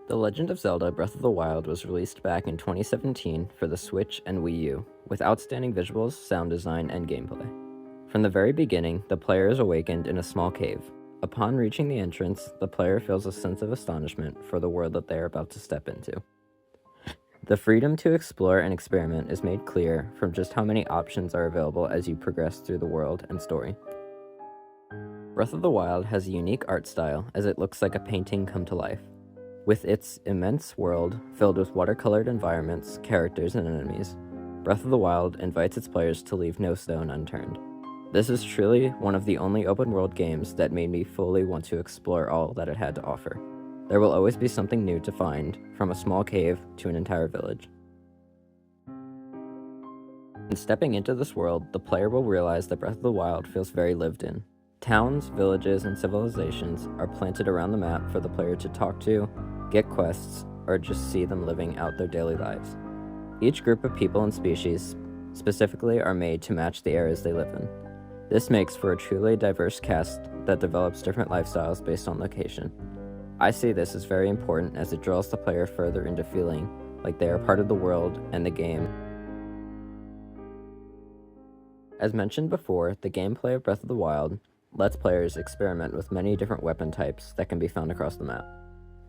The Legend of Zelda Breath of the Wild was released back in 2017 for the Switch and Wii U, with outstanding visuals, sound design, and gameplay. From the very beginning, the player is awakened in a small cave. Upon reaching the entrance, the player feels a sense of astonishment for the world that they are about to step into. The freedom to explore and experiment is made clear from just how many options are available as you progress through the world and story. Breath of the Wild has a unique art style as it looks like a painting come to life. With its immense world filled with watercolored environments, characters, and enemies, Breath of the Wild invites its players to leave no stone unturned. This is truly one of the only open world games that made me fully want to explore all that it had to offer. There will always be something new to find, from a small cave to an entire village. In stepping into this world, the player will realize that Breath of the Wild feels very lived in. Towns, villages, and civilizations are planted around the map for the player to talk to, get quests, or just see them living out their daily lives. Each group of people and species specifically are made to match the areas they live in. This makes for a truly diverse cast that develops different lifestyles based on location. I see this as very important as it draws the player further into feeling like they are part of the world and the game. As mentioned before, the gameplay of Breath of the Wild lets players experiment with many different weapon types that can be found across the map.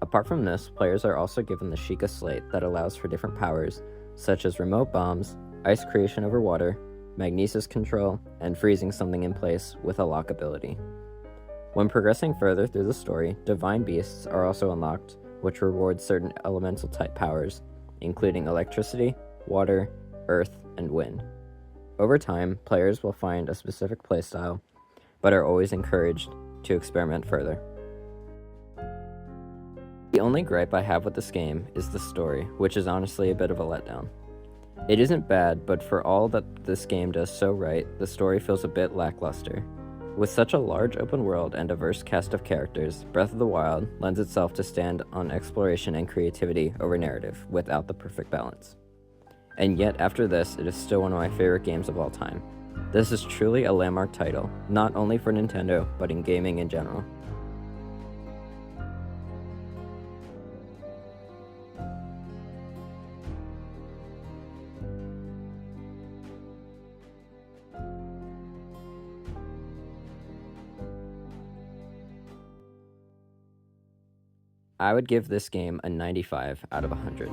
Apart from this, players are also given the Sheikah Slate that allows for different powers, such as remote bombs, ice creation over water, magnesis control, and freezing something in place with a lock ability. When progressing further through the story, Divine Beasts are also unlocked, which reward certain elemental type powers, including electricity, water, earth, and wind. Over time, players will find a specific playstyle, but are always encouraged to experiment further. The only gripe I have with this game is the story, which is honestly a bit of a letdown. It isn't bad, but for all that this game does so right, the story feels a bit lackluster. With such a large open world and diverse cast of characters, Breath of the Wild lends itself to stand on exploration and creativity over narrative without the perfect balance. And yet, after this, it is still one of my favorite games of all time. This is truly a landmark title, not only for Nintendo, but in gaming in general. I would give this game a 95 out of 100.